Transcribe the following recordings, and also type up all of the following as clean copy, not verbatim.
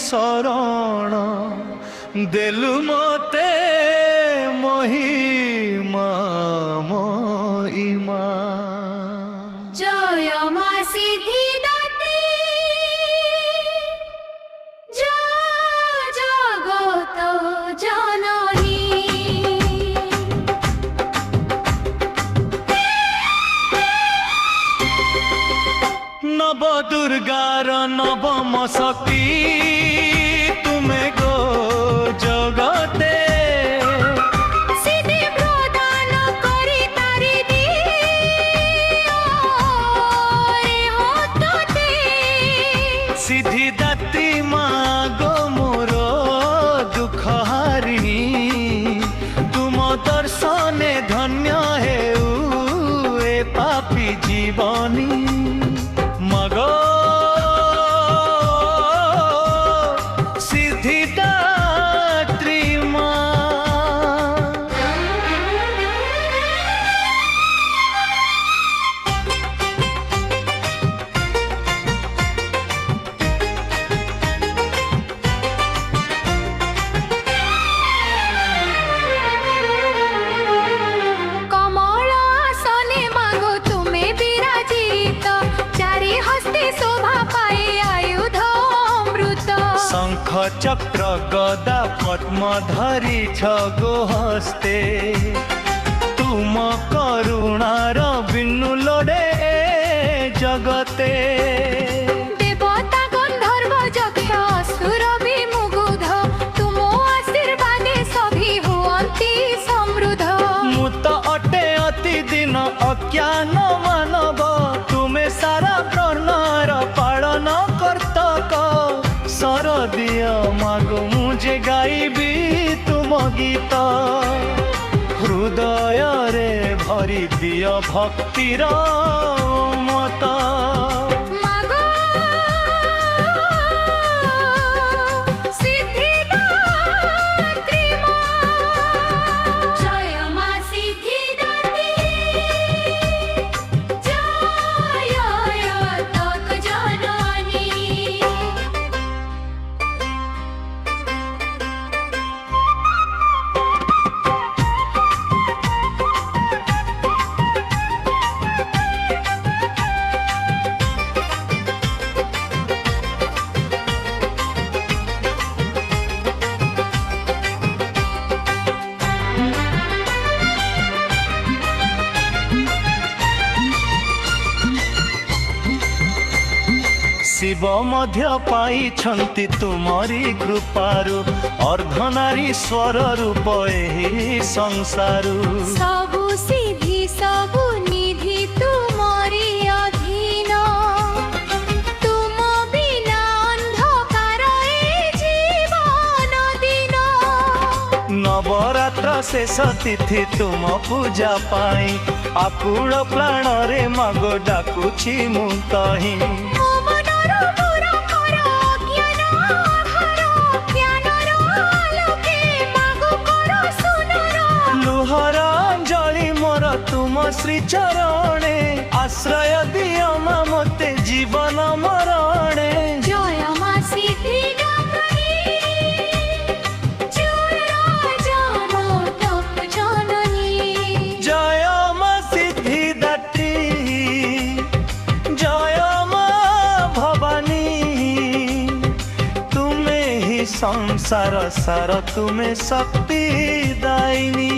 शरण देलु मते महिमा महिमा। जय मा सिद्धिदात्री जय जगत जननी। नव दुर्गार नवम शक्ति तुमे गो जगते। सिद्धि प्रदान करी तारी दियो रे होतते। सिद्धिदात्री माँ गो मोर दुख हारिणी तुम दर्शने धन्य हेउ ए पापी जीवनी। मगो सिद्धिदात्री माँ। कमल आसने मागो तुम्हें विराजित। चारि हस्ते शोभा पाए आयुध अमृत। शंख चक्र गदा पद्म धरी गो हस्ते तुम करुणार बिनु लोडे जगते। देवता गंधर्व यक्ष असुर विमुग्ध तुम आशीर्वादे सभी हुअन्ति समृद्ध। मुत अटे अति दिन अज्ञान मानव तुमे सारा प्रणर पालन कर्तक। शरदीय मागो मुझे गाइबी तुम गीत हृदय रे भरी दिय भक्तिर मत। मागो सिद्धिदात्री माँ। जय मा सिद्धिदात्री जय तक जननी। शिव मध्य पाइछन्ति तुमरी कृपारु अर्धनारीश्वर रूप एही संसारु। सबु सिद्धि सबु निधि तुमरी अधीन। तुम बिना अंधकार ए जीवन दिन। नवरात्र शेष तिथि तुम पूजा पाई आकुल प्राण रे मागो डाकुछि मु तही। ମୋ ମନର ମୂରଖର ଅଜ୍ଞାନ ଆହାର ଜ୍ଞାନର ଆଲୋକେ ମାଗୋ କର ସୁନର। लुहर अंजलि मोर तुम श्री चरणे आश्रय दियो मा मते जीवन मरणे। जय मा सिद्धिदात्री जय तक जननी। जय मा सिद्धिदात्री जय मा भवानी तुमे ही संसार सार तुमे शक्ति दायिनी।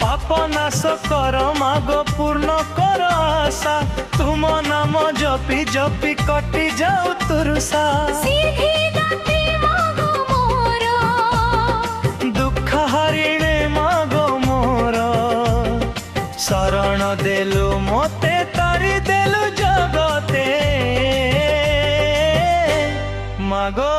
पाप नाश कर मागो पूर्ण कर आशा तुम नाम जपी जपी कटि जाऊ तुरुषा। सिद्धिदात्री मागो मोर दुख हरिणे मागो मोर शरण देलु मते तारी देलु जगते मागो